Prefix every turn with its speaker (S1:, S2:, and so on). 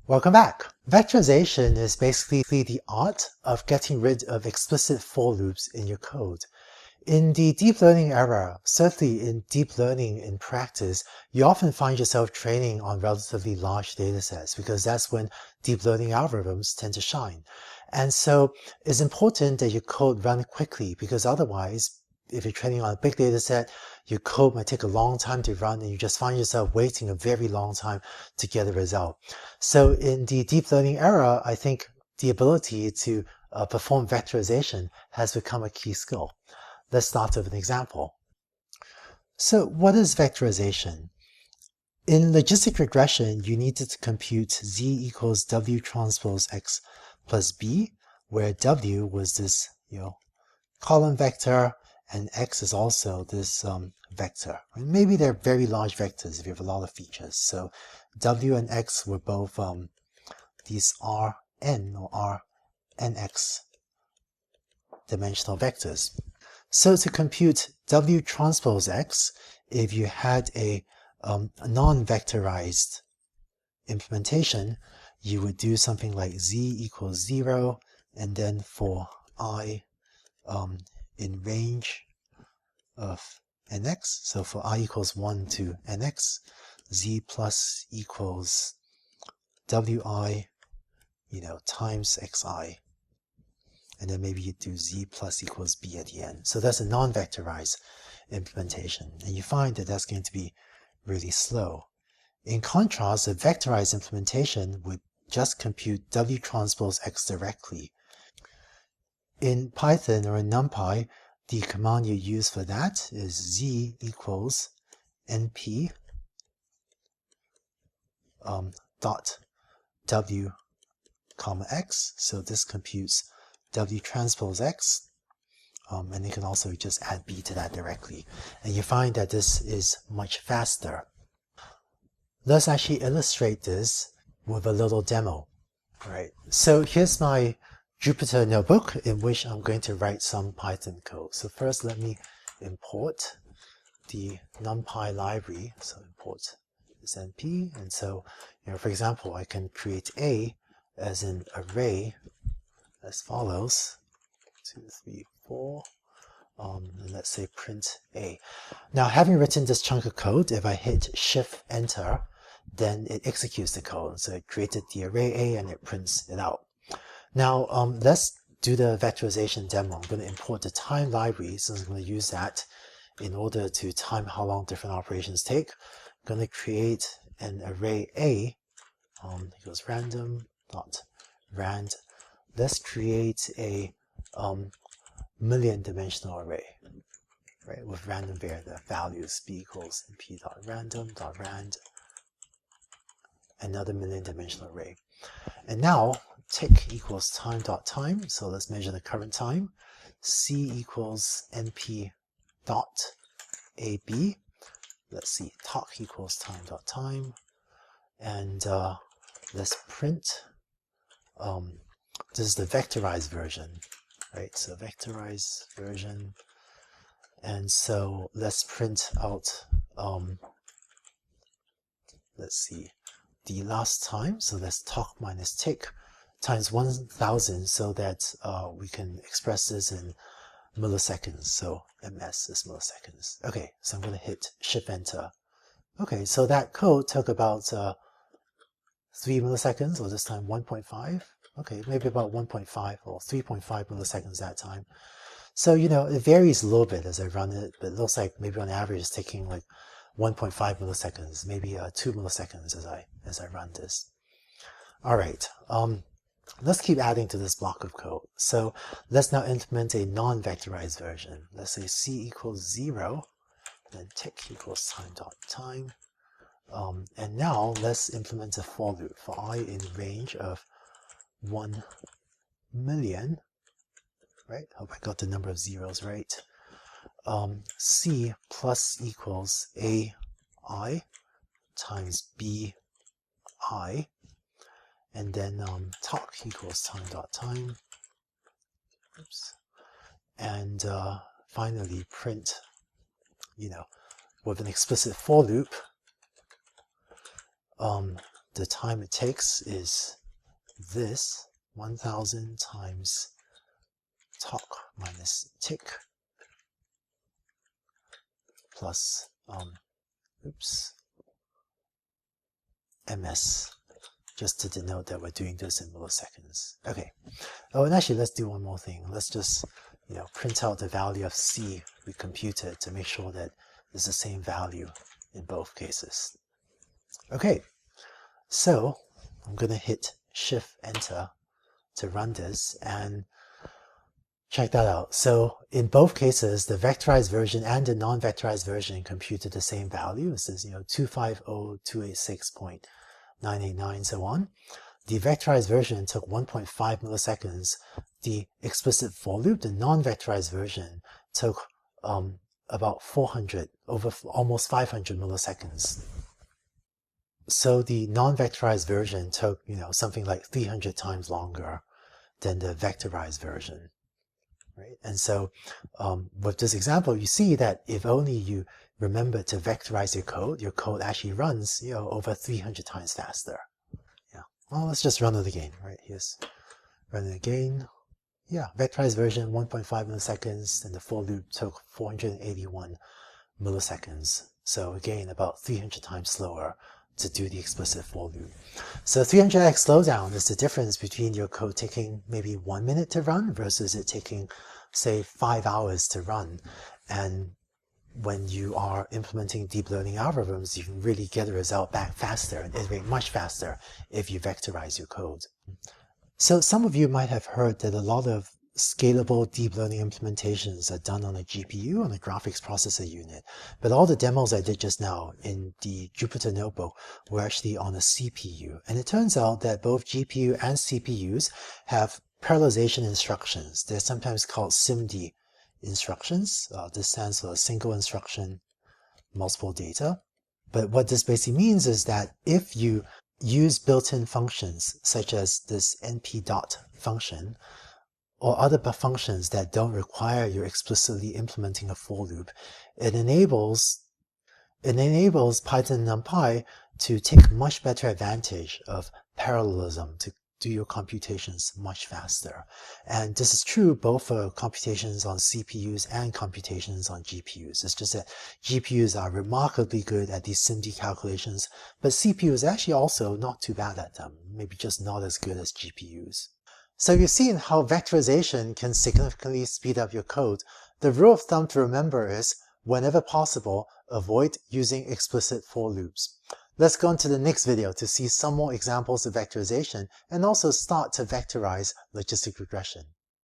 S1: Welcome back. Vectorization is basically the art of getting rid of explicit for loops in your code. In the deep learning era, certainly in deep learning in practice, you often find yourself training on relatively large data sets because that's when deep learning algorithms tend to shine. And so it's important that your code run quickly because otherwise, if you're training on a big data set, your code might take a long time to run and you just find yourself waiting a very long time to get a result. So in the deep learning era, I think the ability to perform vectorization has become a key skill. Let's start with an example. So what is vectorization? In logistic regression, you needed to compute z equals w transpose x plus b, where w was this column vector and x is also this vector. And maybe they're very large vectors if you have a lot of features. So w and x were both these Rn or Rnx dimensional vectors. So to compute W transpose X, if you had a non-vectorized implementation, you would do something like z equals 0, and then for I in range of nx, so for I equals 1 to nx, z plus equals wi, times xi. And then maybe you do z plus equals b at the end. So that's a non-vectorized implementation. And you find that that's going to be really slow. In contrast, a vectorized implementation would just compute w transpose x directly. In Python or in NumPy, the command you use for that is z equals np dot w comma x. So this computes w transpose x, and you can also just add b to that directly. And you find that this is much faster. Let's actually illustrate this with a little demo. All right. So here's my Jupyter notebook in which I'm going to write some Python code. So first let me import the NumPy library. So import this np. And so, for example, I can create a as an array as follows: 2, 3, 4, and let's say print a. Now, having written this chunk of code, if I hit Shift Enter, then it executes the code. So it created the array a and it prints it out. Now, let's do the vectorization demo. I'm going to import the time library, since I'm going to use that in order to time how long different operations take. I'm going to create an array a, equals random dot rand. Let's create a million dimensional array, right, with random the values b equals np dot random dot rand, another million dimensional array. And now tick equals time dot time. So let's measure the current time. C equals np dot ab. Let's see, talk equals time dot time, and let's print. This is the vectorized version, right? So vectorized version, and so let's print out. Let's see, the last time. So let's talk minus tick times 1000, so that we can express this in milliseconds. So ms is milliseconds. Okay, so I'm going to hit Shift Enter. Okay, so that code took about 3 milliseconds, or this time 1.5. Okay, maybe about 1.5 or 3.5 milliseconds that time. So, it varies a little bit as I run it, but it looks like maybe on average it's taking like 1.5 milliseconds, maybe 2 milliseconds as I run this. All right, let's keep adding to this block of code. So let's now implement a non-vectorized version. Let's say c equals 0, then tick equals time dot time. And now let's implement a for loop for I in range of 1 million, right? Hope I got the number of zeros right. C plus equals AI times BI, and then talk equals time dot time. Oops. And finally print, with an explicit for loop, the time it takes is this 1000 times talk minus tick plus ms, just to denote that we're doing this in milliseconds. Okay. Oh, and actually, let's do one more thing. Let's just, print out the value of c we computed to make sure that it's the same value in both cases. Okay. So I'm going to hit Shift-Enter to run this and check that out. So in both cases, the vectorized version and the non-vectorized version computed the same value. This is 250.286.989, so on. The vectorized version took 1.5 milliseconds. The explicit for loop, the non-vectorized version, took about 400, almost 500 milliseconds. So the non-vectorized version took, something like 300 times longer than the vectorized version. Right? And so with this example, you see that if only you remember to vectorize your code actually runs over 300 times faster. Yeah. Well, let's just run it again. Right? Here's run it again. Yeah, vectorized version 1.5 milliseconds, and the for loop took 481 milliseconds. So again, about 300 times slower to do the explicit for loop. So 300x slowdown is the difference between your code taking maybe 1 minute to run versus it taking, say, 5 hours to run. And when you are implementing deep learning algorithms, you can really get the result back faster and iterate much faster if you vectorize your code. So some of you might have heard that a lot of scalable deep learning implementations are done on a GPU, on a graphics processor unit. But all the demos I did just now in the Jupyter Notebook were actually on a CPU. And it turns out that both GPU and CPUs have parallelization instructions. They're sometimes called SIMD instructions. This stands for single instruction, multiple data. But what this basically means is that if you use built-in functions such as this np-dot function, or other functions that don't require you explicitly implementing a for loop, it enables Python and NumPy to take much better advantage of parallelism to do your computations much faster. And this is true both for computations on CPUs and computations on GPUs. It's just that GPUs are remarkably good at these SIMD calculations, but CPUs are actually also not too bad at them, maybe just not as good as GPUs. So you've seen how vectorization can significantly speed up your code. The rule of thumb to remember is, whenever possible, avoid using explicit for loops. Let's go on to the next video to see some more examples of vectorization and also start to vectorize logistic regression.